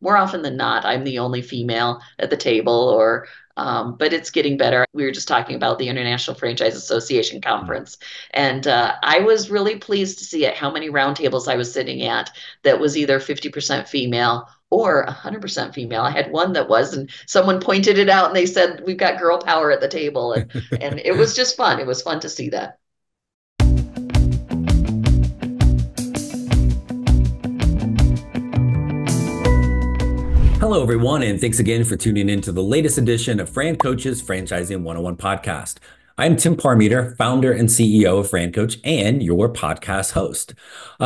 more often than not, I'm the only female at the table, but it's getting better. We were just talking about the International Franchise Association conference, and I was really pleased to see at how many roundtables I was sitting at that was either 50% female or 100% female. I had one that was, and someone pointed it out and they said, "We've got girl power at the table." And it was just fun. It was fun to see that. Hello, everyone, and thanks again for tuning in to the latest edition of Fran Coach's Franchising 101 podcast. I'm Tim Parmeter, founder and CEO of Fran Coach and your podcast host.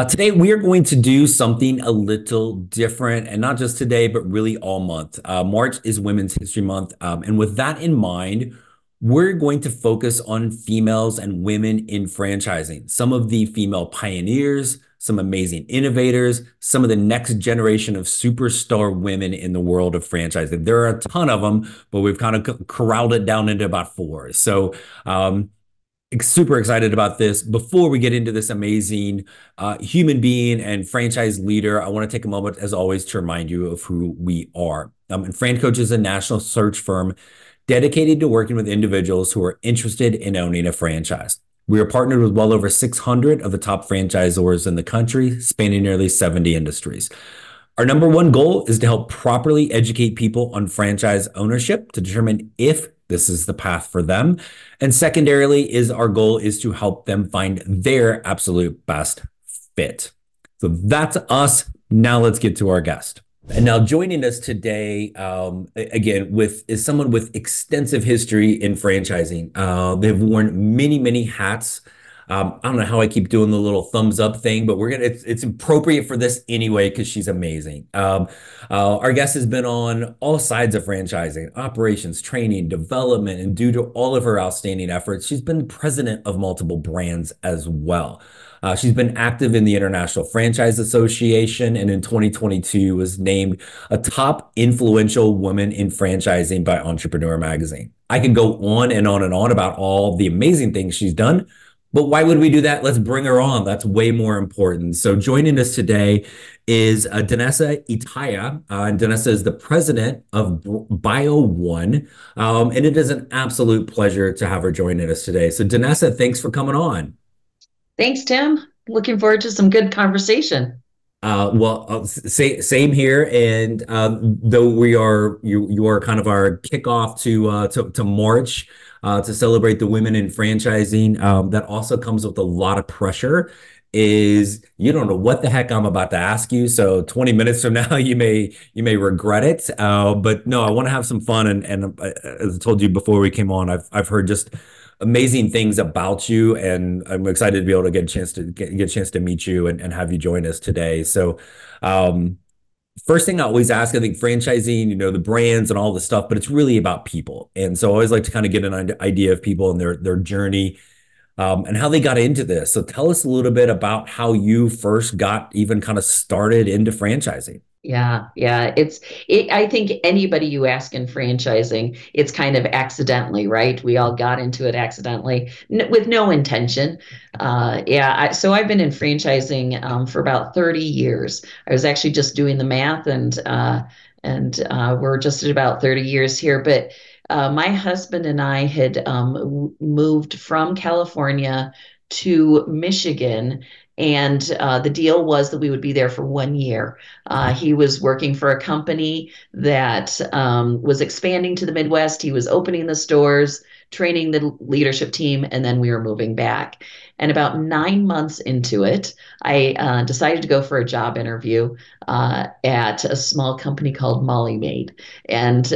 Today, we are going to do something a little different, and not just today, but really all month. March is Women's History Month, and with that in mind, we're going to focus on females and women in franchising, some of the female pioneers, some amazing innovators, some of the next generation of superstar women in the world of franchising. There are a ton of them, but we've kind of corralled it down into about four. So super excited about this. Before we get into this amazing human being and franchise leader, I want to take a moment, as always, to remind you of who we are. And Fran Coach is a national search firm dedicated to working with individuals who are interested in owning a franchise. We are partnered with well over 600 of the top franchisors in the country, spanning nearly 70 industries. Our number one goal is to help properly educate people on franchise ownership to determine if this is the path for them. And secondarily, our goal is to help them find their absolute best fit. So that's us. Now let's get to our guest. And now joining us today, again, is someone with extensive history in franchising. They've worn many, many hats. I don't know how I keep doing the little thumbs up thing, but it's appropriate for this anyway, because she's amazing. Our guest has been on all sides of franchising, operations, training, development, and due to all of her outstanding efforts, she's been president of multiple brands as well. She's been active in the International Franchise Association, and in 2022 was named a top influential woman in franchising by Entrepreneur Magazine. I could go on and on and on about all the amazing things she's done, but why would we do that? Let's bring her on. That's way more important. So joining us today is Danessa Itaya, and Danessa is the president of Bio One, and it is an absolute pleasure to have her joining us today. So Danessa, thanks for coming on. Thanks, Tim. Looking forward to some good conversation. Same here. And though you are kind of our kickoff to March to celebrate the women in franchising, that also comes with a lot of pressure. You don't know what the heck I'm about to ask you. So 20 minutes from now, you may regret it. But no, I want to have some fun. And as I told you before we came on, I've heard just amazing things about you, and I'm excited to be able to get a chance to meet you and have you join us today. So, first thing I always ask, I think franchising, the brands and all the stuff, but it's really about people. And so I always like to kind of get an idea of people and their journey, and how they got into this. So tell us a little bit about how you first got even kind of started into franchising. Yeah. I think anybody you ask in franchising, it's kind of accidentally, right? We all got into it accidentally with no intention. So I've been in franchising for about 30 years. I was actually just doing the math, and we're just at about 30 years here. But my husband and I had moved from California to Michigan. And the deal was that we would be there for 1 year. He was working for a company that was expanding to the Midwest. He was opening the stores, training the leadership team, and then we were moving back. And about 9 months into it, I decided to go for a job interview at a small company called Molly Maid. And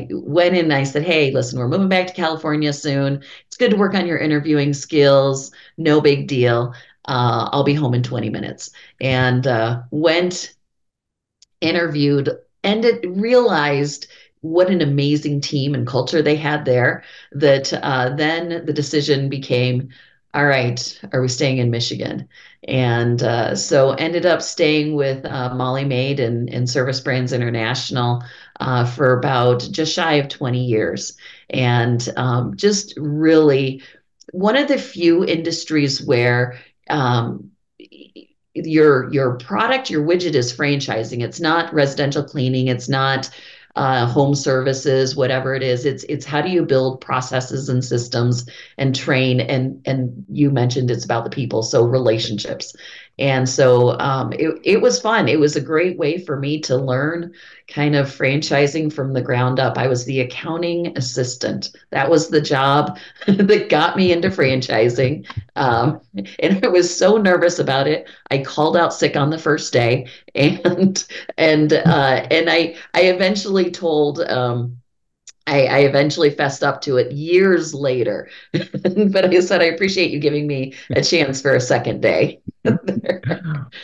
went in and I said, "Hey, listen, we're moving back to California soon. It's good to work on your interviewing skills. No big deal. I'll be home in 20 minutes." And went, interviewed, and realized what an amazing team and culture they had there, that then the decision became, all right, are we staying in Michigan? And so ended up staying with Molly Maid and Service Brands International for about just shy of 20 years. And just really one of the few industries where um, your product, your widget is franchising. It's not residential cleaning. It's not home services, whatever it is. It's how do you build processes and systems and train, and you mentioned it's about the people, so relationships. And so it was fun. It was a great way for me to learn kind of franchising from the ground up. I was the accounting assistant. That was the job that got me into franchising. And I was so nervous about it. I called out sick on the first day, and and I eventually told I eventually fessed up to it years later. But I said I appreciate you giving me a chance for a second day.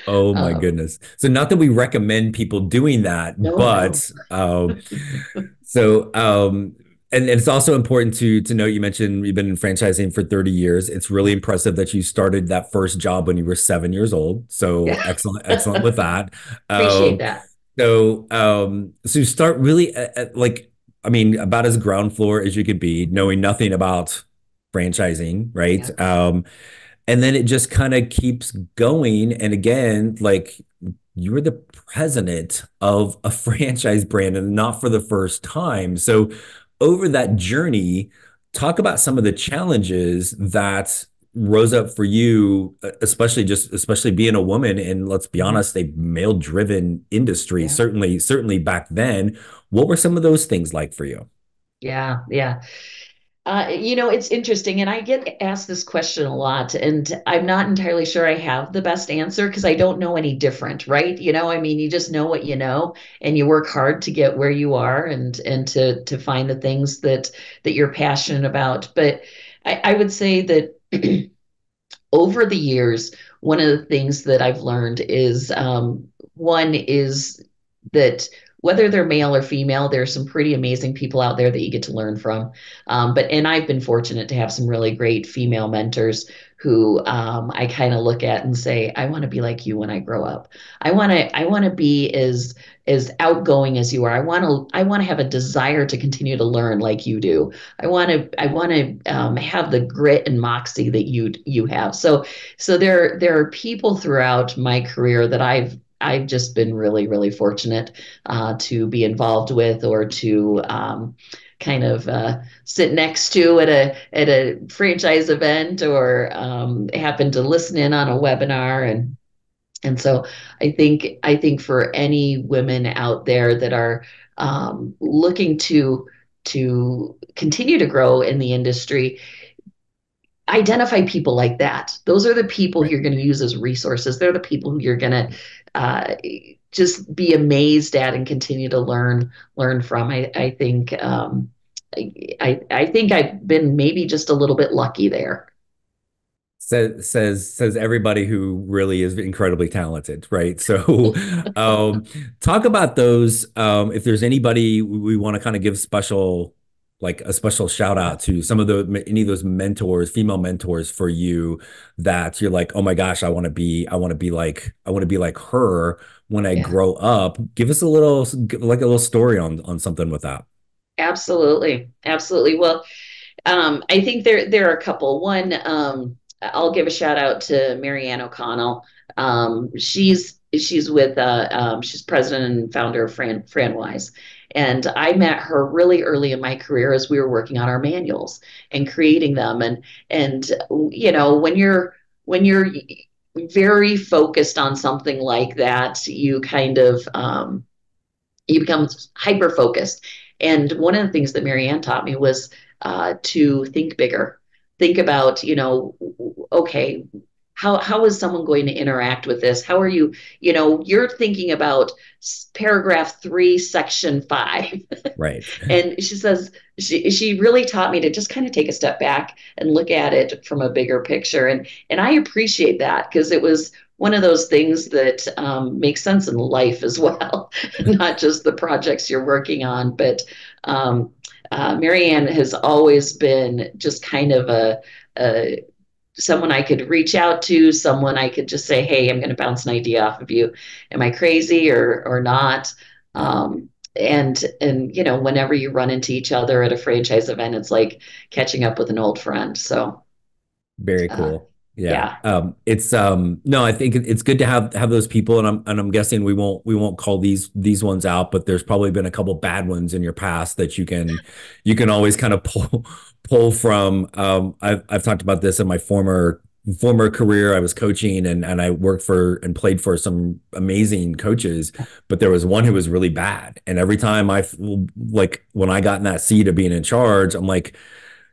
Oh my um, goodness. So not that we recommend people doing that, no, no, but so and it's also important to note you mentioned you've been in franchising for 30 years. It's really yeah, impressive that you started that first job when you were 7 years old. So yeah. excellent, excellent with that. Appreciate Um, that. so you start really like, I mean, about as ground floor as you could be, knowing nothing about franchising, right? Yeah, And then it just kind of keeps going. And again, like you're the president of a franchise brand and not for the first time. So over that journey, talk about some of the challenges that rose up for you, especially being a woman and let's be mhm, honest, a male driven industry, yeah, certainly back then. What were some of those things like for you? yeah, yeah. It's interesting, and I get asked this question a lot, and I'm not entirely sure I have the best answer because I don't know any different, right? I mean, you just know what you know, and you work hard to get where you are, and to find the things that you're passionate about. But I would say that over the years, one of the things that I've learned is one is that whether they're male or female, there's some pretty amazing people out there that you get to learn from. And I've been fortunate to have some really great female mentors who I kind of look at and say, I want to be like you when I grow up. I want to be as outgoing as you are. I want to have a desire to continue to learn like you do. I want to have the grit and moxie that you have. So there are people throughout my career that I've just been really, really fortunate to be involved with or to kind of sit next to at a franchise event or happen to listen in on a webinar. And so I think for any women out there that are looking to continue to grow in the industry, identify people like that. Those are the people Right. you're going to use as resources. They're the people who you're going to uh, just be amazed at and continue to learn from. I think I think I've been maybe just a little bit lucky there. Says everybody who really is incredibly talented, right? So um talk about those if there's anybody we want to kind of give special like a special shout Yeah, out to some of the any of those mentors, female mentors for you that you're like, "Oh my gosh, I want to be like her when I yeah. grow up." Give us a little like a little story on something with that. Absolutely. Absolutely. Well, I think there are a couple. One, I'll give a shout out to Marianne O'Connell. She's with she's president and founder of FranWise, and I met her really early in my career as we were working on our manuals and creating them. And when you're very focused on something like that, you become hyper focused. And one of the things that Marianne taught me was to think bigger. Think about, okay, how is someone going to interact with this? How are you, you're thinking about paragraph 3, section 5. Right. And she says she really taught me to just kind of take a step back and look at it from a bigger picture. And I appreciate that because it was one of those things that makes sense in life as well, not just the projects you're working on. But Marianne has always been just kind of a someone I could reach out to, someone I could just say, "Hey, I'm going to bounce an idea off of you. Am I crazy or not?" And whenever you run into each other at a franchise event, it's like catching up with an old friend. So Very uh, cool. Yeah. Yeah. It's no, I think it's good to have those people, and I'm guessing we won't call these ones out, but there's probably been a couple bad ones in your past that you can always kind of pull from. I've talked about this in my former career. I was coaching, and I worked for and played for some amazing coaches, but there was one who was really bad. And every time like when I got in that seat of being in charge, I'm like,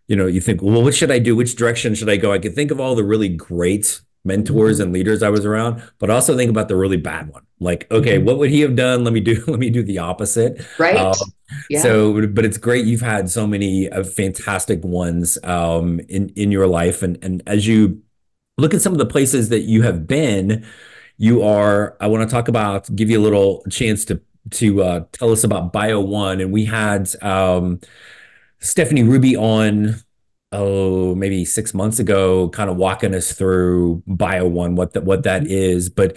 you think, well, what should I do? Which direction should I go? I could think of all the really great mentors Mhm. and leaders I was around, but also think about the really bad one. Like, okay, Mhm. what would he have done? Let me do the opposite. Right. Yeah. But it's great you've had so many fantastic ones in your life, and as you look at some of the places that you have been, I want to talk about, give you a little chance to tell us about Bio One, and we had Stephanie Ruby on, oh, maybe 6 months ago, kind of walking us through Bio One, what that is. But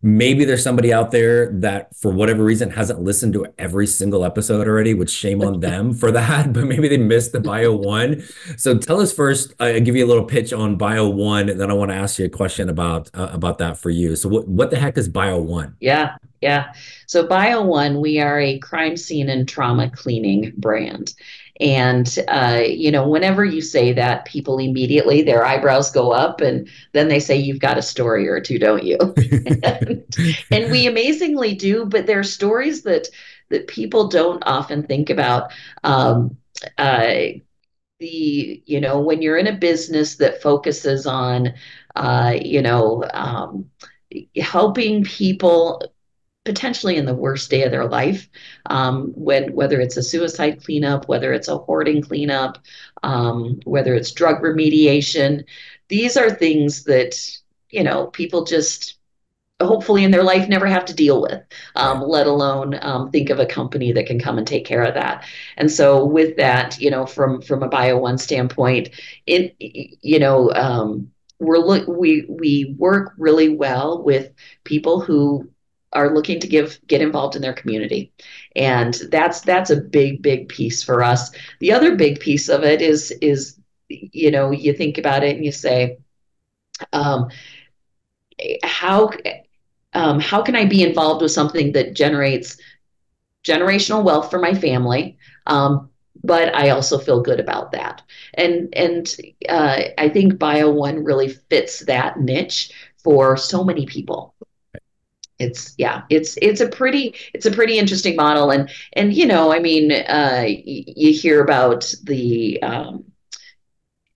maybe there's somebody out there that, for whatever reason, hasn't listened to every single episode already, which shame on them for that. But maybe they missed the Bio One. So tell us first. I give you a little pitch on Bio One, and then I want to ask you a question about that for you. So what the heck is Bio One? Yeah, yeah. So Bio One, we are a crime scene and trauma cleaning brand. And whenever you say that, people immediately their eyebrows go up, and then they say you've got a story or two, don't you? And we amazingly do, but there are stories that people don't often think about. Uh, when you're in a business that focuses on, uh, you know, um, helping people potentially in the worst day of their life, whether it's a suicide cleanup, whether it's a hoarding cleanup, whether it's drug remediation. These are things that people just hopefully in their life never have to deal with, Right. let alone think of a company that can come and take care of that. And so with that, from a Bio One standpoint, it you know we work really well with people who are looking to get involved in their community, and that's a big piece for us. The other big piece of it is you think about it and you say, um, how how can I be involved with something that generates generational wealth for my family? But I also feel good about that. And I think Bio One really fits that niche for so many people. It's a pretty interesting model, and I mean, you hear about the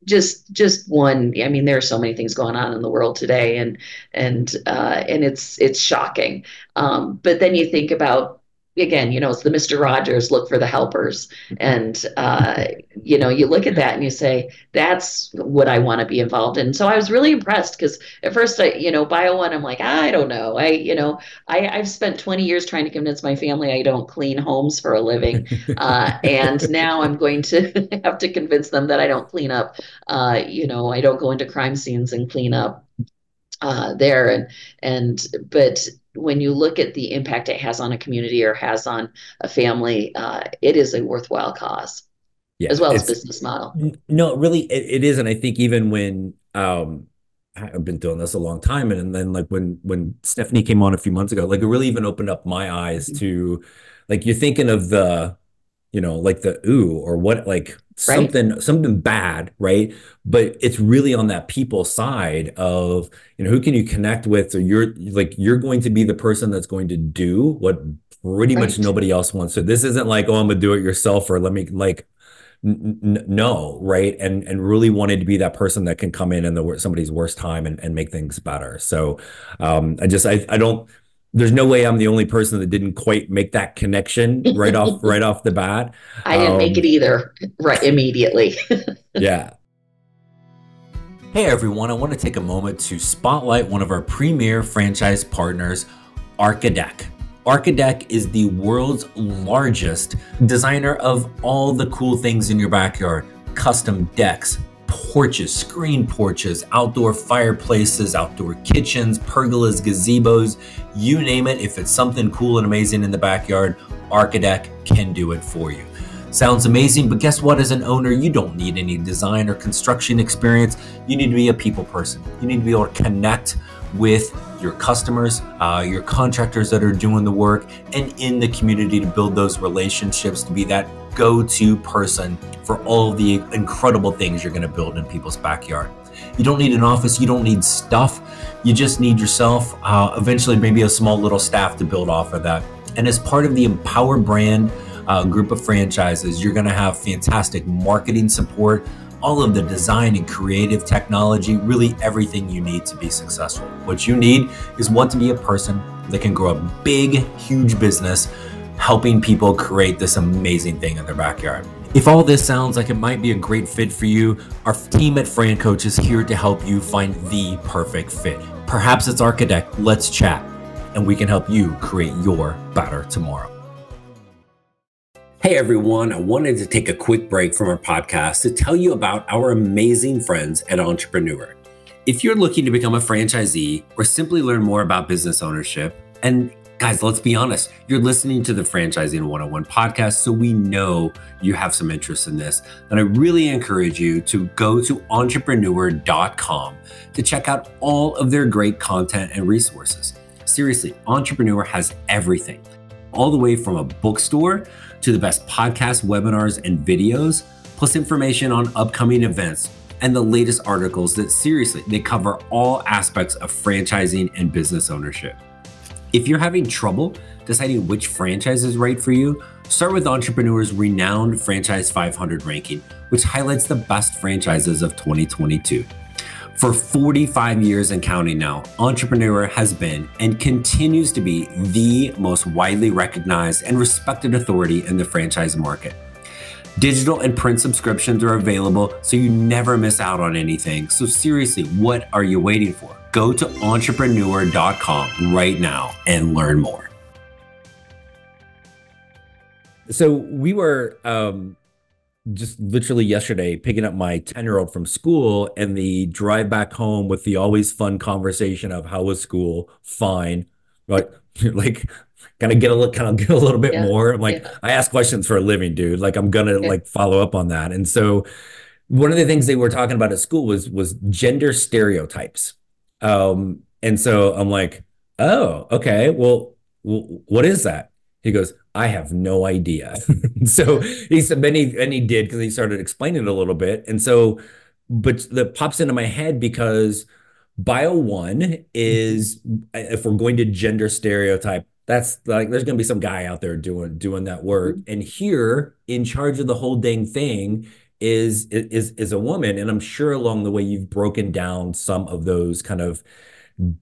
just one. I mean, there are so many things going on in the world today, and it's shocking. But then you think about, again, it's the Mr. Rogers, look for the helpers. And you look at that and you say, that's what I want to be involved in. So I was really impressed, because at first Bio One, I'm like, I don't know. I've spent 20 years trying to convince my family I don't clean homes for a living. And now I'm going to have to convince them that I don't clean up. I don't go into crime scenes and clean up there. But when you look at the impact it has on a community or has on a family, it is a worthwhile cause as Yeah, well as business model. no, really, it is. And I think even when I've been doing this a long time, and then like when Stephanie came on a few months ago, like it really even opened up my eyes to, like, you're thinking of like the ooh, or what, like Right, something bad, right? But it's really on that people side of, who can you connect with? So you're going to be the person that's going to do what pretty much right. nobody else wants. So this isn't like, oh, I'm gonna do it yourself, or let me, like, no, right? And really wanted to be that person that can come in somebody's worst time and make things better. So I don't, there's no way I'm the only person that didn't quite make that connection right off the bat. I didn't make Um, it either right immediately. yeah. Hey everyone, I want to take a moment to spotlight one of our premier franchise partners, Archidec. Archidec is the world's largest designer of all the cool things in your backyard. Custom decks, porches, screen porches, outdoor fireplaces, outdoor kitchens, pergolas, gazebos, you name it. If it's something cool and amazing in the backyard, Archidec can do it for you. Sounds amazing, but guess what? As an owner, you don't need any design or construction experience. You need to be a people person. You need to be able to connect with your customers, your contractors that are doing the work, and in the community to build those relationships, to be that go-to person for all the incredible things you're going to build in people's backyard. You don't need an office. You don't need stuff. You just need yourself, eventually maybe a small little staff to build off of that. And as part of the Empower brand group of franchises, you're going to have fantastic marketing support, all of the design and creative technology, really everything you need to be successful. What you need is to be a person that can grow a big, huge business, helping people create this amazing thing in their backyard. If all this sounds like it might be a great fit for you, our team at Fran Coach is here to help you find the perfect fit. Perhaps it's Architect. Let's chat, and we can help you create your better tomorrow. Hey everyone, I wanted to take a quick break from our podcast to tell you about our amazing friends at Entrepreneur. If you're looking to become a franchisee or simply learn more about business ownership, and guys, let's be honest, you're listening to the Franchising 101 podcast, so we know you have some interest in this. And I really encourage you to go to entrepreneur.com to check out all of their great content and resources. Seriously, Entrepreneur has everything, all the way from a bookstore to the best podcasts, webinars, and videos, plus information on upcoming events and the latest articles that seriously, they cover all aspects of franchising and business ownership. If you're having trouble deciding which franchise is right for you, start with Entrepreneur's renowned Franchise 500 ranking, which highlights the best franchises of 2022. For 45 years and counting now, Entrepreneur has been and continues to be the most widely recognized and respected authority in the franchise market. Digital and print subscriptions are available, so you never miss out on anything. So seriously, what are you waiting for? Go to entrepreneur.com right now and learn more. So we were just literally yesterday picking up my 10-year-old from school, and the drive back home with the always fun conversation of how was school? Fine. Like gotta get a little bit more. I'm like, I ask questions for a living, dude. Like I'm gonna like follow up on that. And so one of the things they were talking about at school was gender stereotypes. And so I'm like, oh, okay, well, what is that? He goes, I have no idea. So he said, and he did, because he started explaining it a little bit. And so, but that pops into my head because Bio One is, if we're going to gender stereotype, that's like, there's going to be some guy out there doing that work. And here in charge of the whole dang thing is a woman. And I'm sure along the way, you've broken down some of those kind of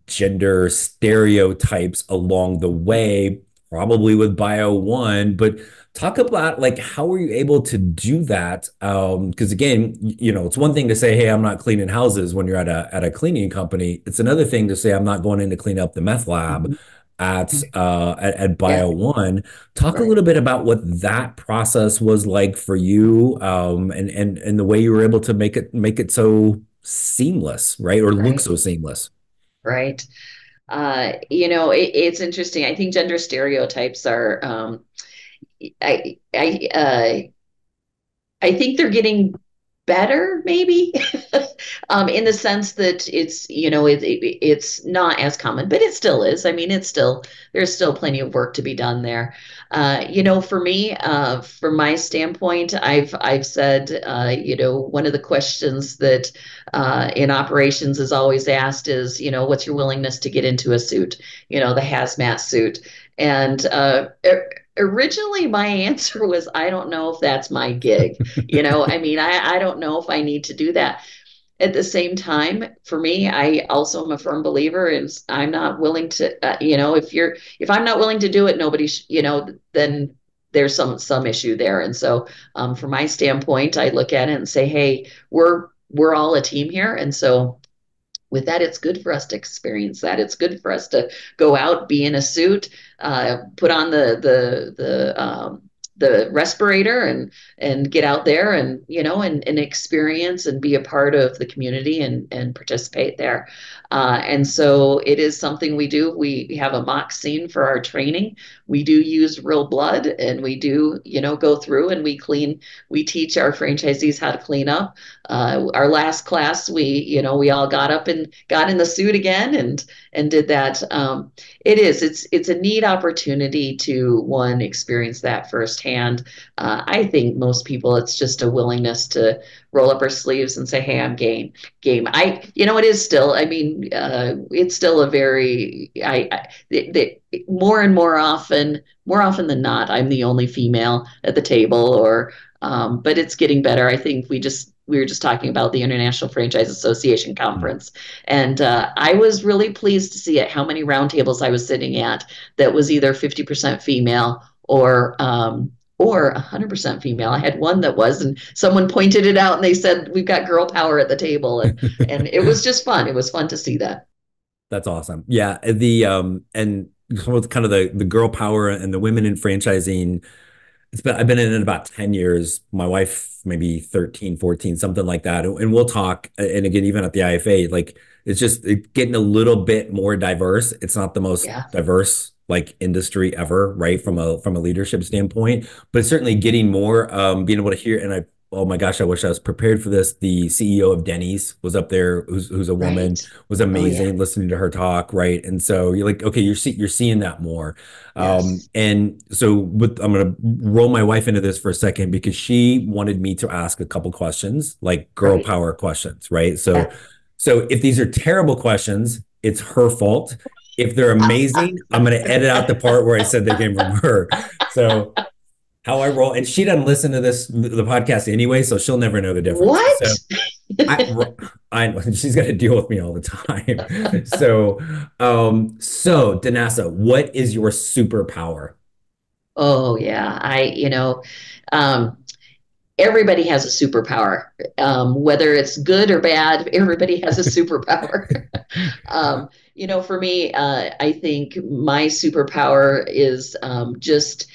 gender stereotypes along the way, probably with Bio One, but talk about like, how were you able to do that? Because again, it's one thing to say, hey, I'm not cleaning houses when you're at a cleaning company. It's another thing to say, I'm not going in to clean up the meth lab at Bio One. Talk a little bit about what that process was like for you, and the way you were able to make it so seamless, right? Or look so seamless. Right. It's interesting. I think gender stereotypes are, I think they're getting better, maybe, in the sense that it's not as common, but it still is. I mean, there's still plenty of work to be done there. For me, from my standpoint, I've said, one of the questions that in operations is always asked is, what's your willingness to get into a suit, the hazmat suit. And originally my answer was, I don't know if that's my gig. I mean, I don't know if I need to do that. At the same time, for me, I also am a firm believer in I'm not willing to, if I'm not willing to do it, nobody, then there's some issue there. And so from my standpoint, I look at it and say, hey, we're all a team here. And so with that, it's good for us to experience that. It's good for us to go out, be in a suit, put on the respirator and get out there and and experience and be a part of the community and participate there. And so it is something we do. We have a mock scene for our training. we do use real blood, and we do, go through and we teach our franchisees how to clean up. Our last class, we all got up and got in the suit again and did that. It's a neat opportunity to one experience that firsthand. I think most people, it's just a willingness to roll up our sleeves and say, "Hey, I'm game." It is still. I mean, it's still a very. More and more often than not, I'm the only female at the table, but it's getting better. I think we were just talking about the International Franchise Association Mm. conference, and I was really pleased to see it. How many roundtables I was sitting at that was either 50% female or 100% female. I had one that was, and someone pointed it out, and they said, "We've got girl power at the table," and it was just fun. It was fun to see that. That's awesome. Yeah, the and with kind of the girl power and the women in franchising. I've been in it about 10 years. My wife, maybe 13, 14, something like that. And we'll talk. And again, even at the IFA, like it's just getting a little bit more diverse. It's not the most Yeah, diverse like industry ever, right? From a leadership standpoint, but it's certainly getting more, being able to hear. And oh my gosh, I wish I was prepared for this. The CEO of Denny's was up there, who's a woman, right. was Oh yeah, amazing listening to her talk, right? And so you're like, okay, you're seeing that more. yes, And so I'm going to roll my wife into this for a second because she wanted me to ask a couple questions, like girl right. power questions, right? So, Yeah. so if these are terrible questions, it's her fault. If they're amazing, I'm going to edit out the part where I said they came from her. So how I roll, and she doesn't listen to the podcast anyway, so she'll never know the difference. So What? I, she's got to deal with me all the time. So Danessa, what is your superpower? Oh yeah, um, everybody has a superpower, whether it's good or bad. Everybody has a superpower. For me, I think my superpower is just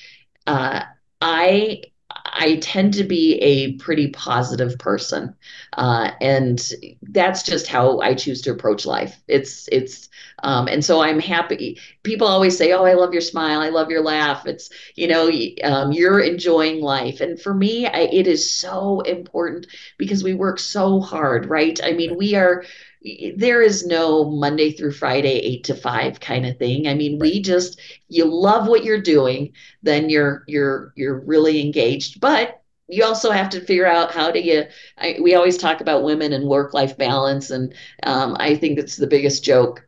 uh, I I tend to be a pretty positive person, and that's just how I choose to approach life. And so I'm happy. People always say, "Oh, I love your smile. I love your laugh." You're enjoying life, and for me, it is so important because we work so hard, right? I mean, we are. There is no Monday through Friday, 8 to 5 kind of thing. I mean, Right. you love what you're doing, then you're really engaged. But you also have to figure out how do you. We always talk about women and work-life balance, and I think that's the biggest joke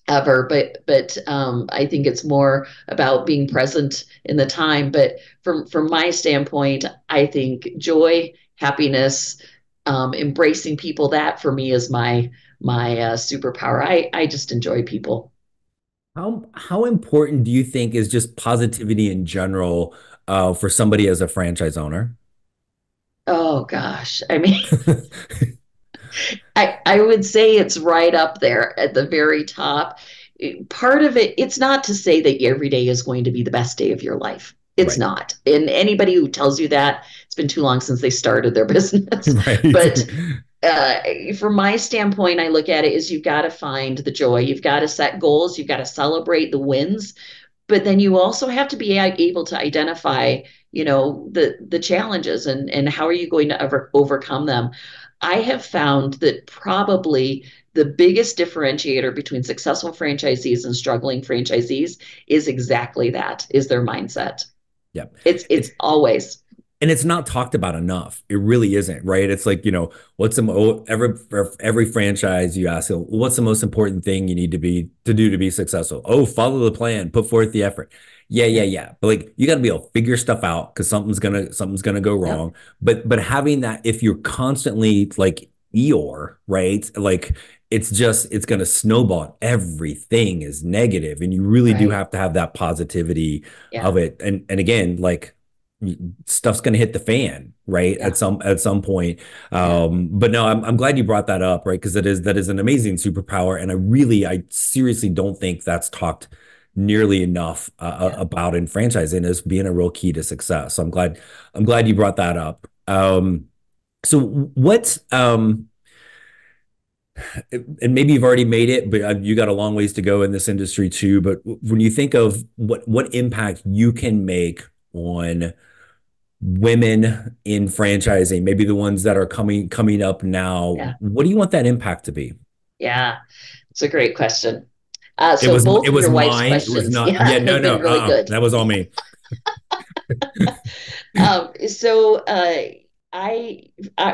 ever. But I think it's more about being present in the time. But from my standpoint, I think joy, happiness, embracing people. That for me is my superpower. I just enjoy people. How important do you think is just positivity in general for somebody as a franchise owner? Oh gosh, I mean. I would say it's right up there at the very top. Part of it, it's not to say that every day is going to be the best day of your life. It's Right. not. And anybody who tells you that, it's been too long since they started their business. Right. But uh, from my standpoint, I look at it as you've got to find the joy. You've got to set goals. You've got to celebrate the wins, but then you also have to be able to identify, the challenges and how are you going to overcome them. I have found that probably the biggest differentiator between successful franchisees and struggling franchisees is exactly that, is their mindset. Yep. It's always. And it's not talked about enough. It really isn't, right? It's like, what's the for every franchise you ask, what's the most important thing you need to do to be successful? Oh, follow the plan, put forth the effort. Yeah, yeah, Yeah. yeah. But like you got to be able to figure stuff out because something's gonna go Yep. wrong. But having that, if you're constantly like Eeyore, right? Like it's gonna snowball. Everything is negative, and you really do Right. have to have that positivity Yeah. of it. And again, like stuff's going to hit the fan, right? Yeah. At some point. Yeah. But no, I'm glad you brought that up, right? Because that is an amazing superpower, and I seriously don't think that's talked nearly enough Yeah. about in franchising as being a real key to success. So I'm glad you brought that up. So what's and maybe you've already made it, but you got a long ways to go in this industry too. But when you think of what impact you can make on women in franchising, maybe the ones that are coming up now, Yeah. what do you want that impact to be? Yeah. It's a great question. It So was both it of was your wife's mine. It was questions, not. yeah, Yeah, no, have no. been really good. That was all me. So I,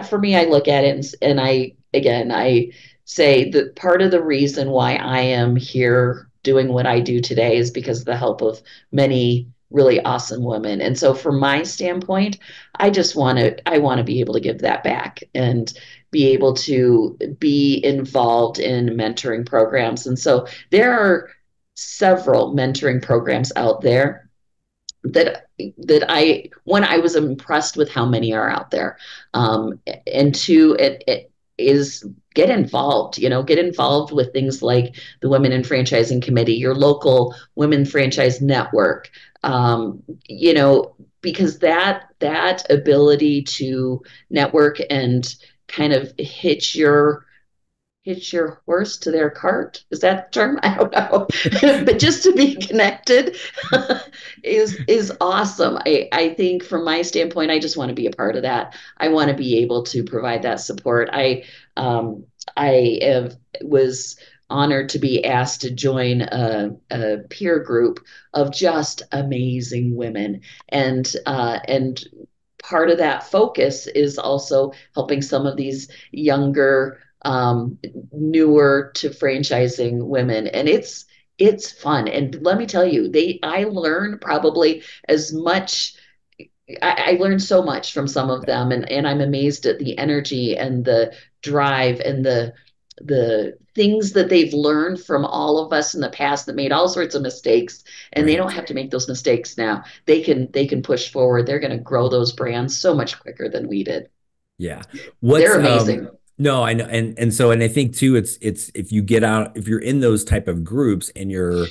for me, I look at it and I again I say that part of the reason why I am here doing what I do today is because of the help of many really awesome women. And so from my standpoint, I want to be able to give that back and be able to be involved in mentoring programs. And so there are several mentoring programs out there that I was impressed with how many are out there. And two, it is get involved, get involved with things like the Women in Franchising Committee, your local women franchise network, because that ability to network and kind of hitch your horse to their cart. Is that the term? I don't know. But just to be connected is awesome. I think from my standpoint, I just want to be a part of that. I want to be able to provide that support. I was honored to be asked to join a peer group of just amazing women, and part of that focus is also helping some of these younger, newer to franchising women, and it's fun. And let me tell you, they I learn probably as much. I learned so much from some of them, and I'm amazed at the energy and the drive and the things that they've learned from all of us in the past that made all sorts of mistakes, and they Right. don't have to make those mistakes now. They can push forward. They're going to grow those brands so much quicker than we did. Yeah. They're What's amazing. no, I know, and I think too, it's if you get out, if you're in those type of groups and you're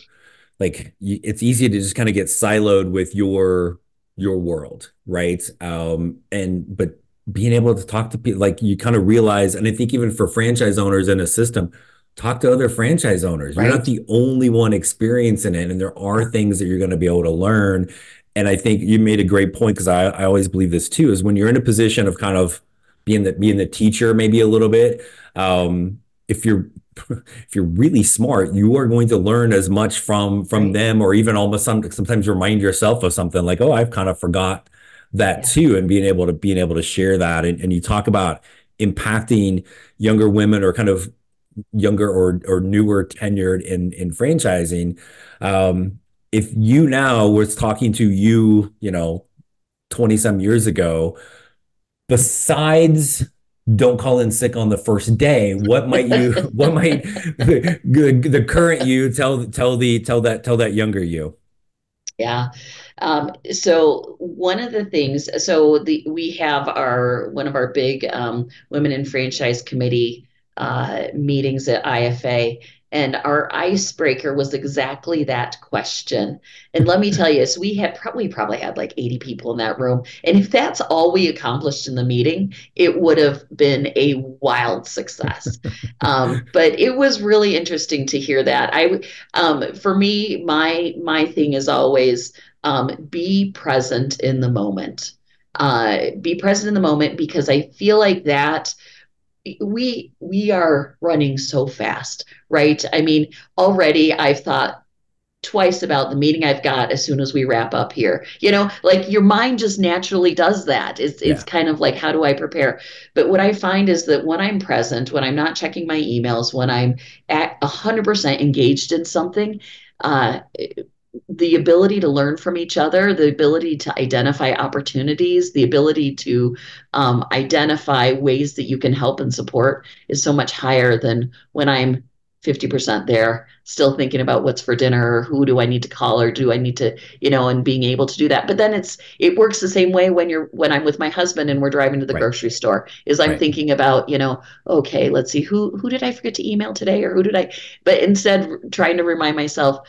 like it's easy to just kind of get siloed with your world, right? And but being able to talk to people, like you kind of realize, and I think even for franchise owners in a system, talk to other franchise owners. You're not Right? the only one experiencing it, and there are Yeah. things that you're going to be able to learn. And I think you made a great point because I always believe this too, is when you're in a position of kind of being the teacher, maybe a little bit. If you're if you're really smart, you are going to learn as much from Right? them, or even almost sometimes remind yourself of something like, oh, I've kind of forgot that Yeah. too, and being able to share that. And you talk about impacting younger women or kind of younger or newer tenured in franchising. If you now was talking to you, 20 some years ago, besides don't call in sick on the first day, what might the current you tell that younger you? Yeah. So one of the things, so we have our one of our big Women in Franchise Committee meetings at IFA, and our icebreaker was exactly that question. And let me tell you, so we probably had like 80 people in that room, and if that's all we accomplished in the meeting, it would have been a wild success. But it was really interesting to hear that. For me, my thing is always be present in the moment. Be present in the moment because I feel like that we are running so fast, right? I mean, already I've thought twice about the meeting I've got as soon as we wrap up here. Like your mind just naturally does that. It's Yeah, kind of like, how do I prepare? But what I find is that when I'm present, when I'm not checking my emails, when I'm at 100% engaged in something, uh, the ability to learn from each other, the ability to identify opportunities, the ability to identify ways that you can help and support is so much higher than when I'm 50% there, still thinking about what's for dinner, or who do I need to call, or do I need to, and being able to do that. But then it works the same way when I'm with my husband and we're driving to the right, grocery store, is I'm right. thinking about, okay, let's see, who did I forget to email today, or who did I, but instead trying to remind myself,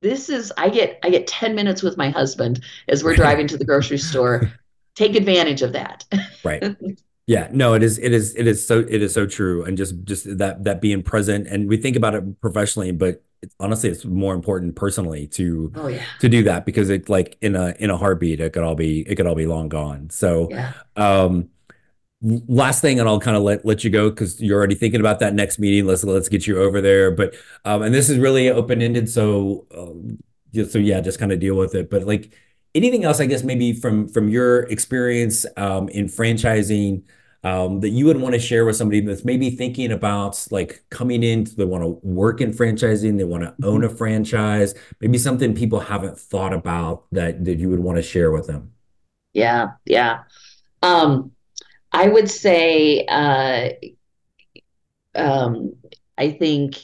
I get 10 minutes with my husband as we're Right. driving to the grocery store. Take advantage of that. Right. Yeah, no, it is so true. And just that being present, and we think about it professionally, but honestly, it's more important personally Oh yeah. to do that because it like in a heartbeat, it could all be long gone. So Yeah. um last thing, and I'll kind of let you go because you're already thinking about that next meeting. Let's get you over there. But and this is really open ended, so yeah, just kind of deal with it. But like anything else, I guess maybe from your experience in franchising that you would want to share with somebody that's maybe thinking about like coming in, they want to work in franchising, they want to own Mhm. a franchise, maybe something people haven't thought about that you would want to share with them. Yeah. Yeah. Um, I would say, um, I think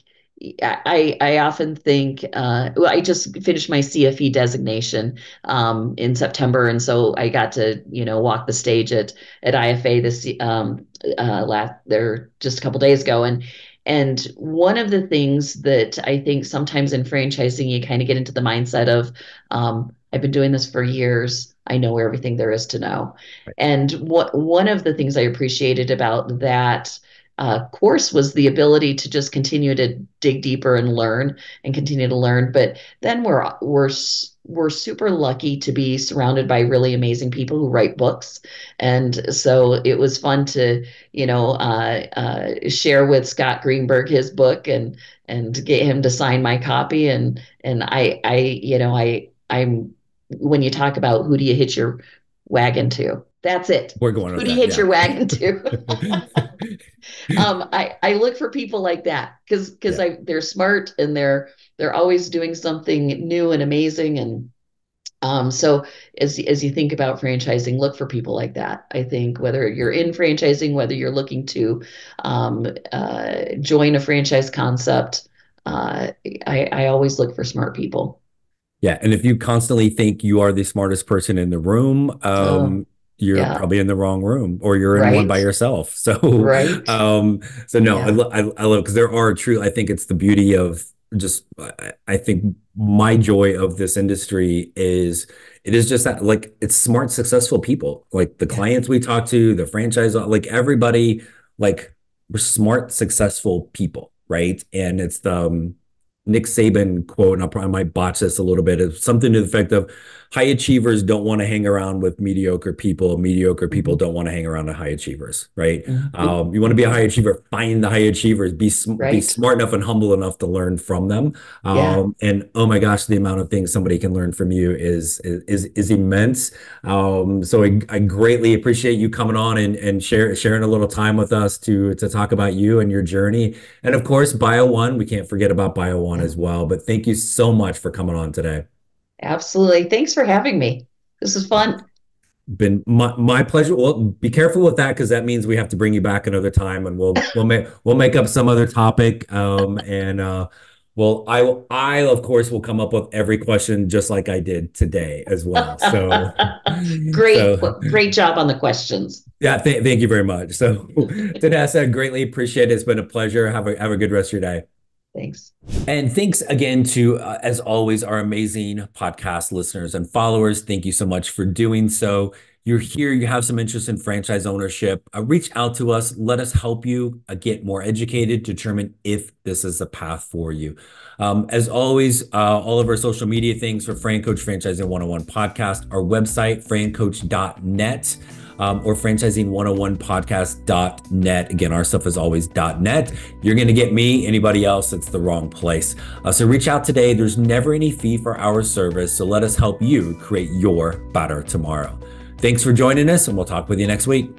I often think well, I just finished my CFE designation in September, and so I got to walk the stage at IFA this last there just a couple days ago, and one of the things that I think sometimes in franchising you kind of get into the mindset of I've been doing this for years. I know everything there is to know. And what one of the things I appreciated about that course was the ability to just continue to dig deeper and learn and continue to learn. But then we're super lucky to be surrounded by really amazing people who write books, and so it was fun to share with Scott Greenberg his book and get him to sign my copy. And I'm when you talk about who do you hitch your wagon to, that's it. We're going Who with do you that, hitch yeah. your wagon to? I look for people like that because Yeah. they're smart and they're always doing something new and amazing. And so as you think about franchising, look for people like that. I think whether you're in franchising, whether you're looking to join a franchise concept, I always look for smart people. Yeah, and if you constantly think you are the smartest person in the room, Oh, you're yeah, probably in the wrong room, or you're in one right, by yourself. So, right, so no, yeah, I love because there are true. I think it's the beauty of just. I think my joy of this industry is it is just that like it's smart, successful people. Like the yeah, clients we talk to, the franchise, like everybody, like we're smart, successful people, right? And it's the Nick Saban quote, and I might botch this a little bit. It's something to the effect of high achievers don't want to hang around with mediocre people. Mediocre people hmm don't want to hang around with high achievers, right? hmm You want to be a high achiever, find the high achievers, be right, smart enough and humble enough to learn from them. yeah. And oh my gosh, the amount of things somebody can learn from you is immense. So I greatly appreciate you coming on and sharing a little time with us to talk about you and your journey. And of course, Bio One, we can't forget about Bio One Yeah. as well. But thank you so much for coming on today. Absolutely. Thanks for having me. This is fun. Been my pleasure. Well, be careful with that because that means we have to bring you back another time, and we'll make up some other topic. And well, I of course will come up with every question just like I did today as well. So Great, so great job on the questions. yeah, thank you very much. So Danessa, greatly appreciate it. It's been a pleasure. Have a good rest of your day. Thanks. And thanks again to, as always, our amazing podcast listeners and followers. Thank you so much for doing so. You're here, you have some interest in franchise ownership. Reach out to us. Let us help you get more educated, determine if this is a path for you. As always, all of our social media things for Fran Coach Franchising 101 podcast, our website, francoach.net. Or franchising101podcast.net. Again, our stuff is always .net. You're going to get me, anybody else, it's the wrong place. So reach out today. There's never any fee for our service. So let us help you create your better tomorrow. Thanks for joining us, and we'll talk with you next week.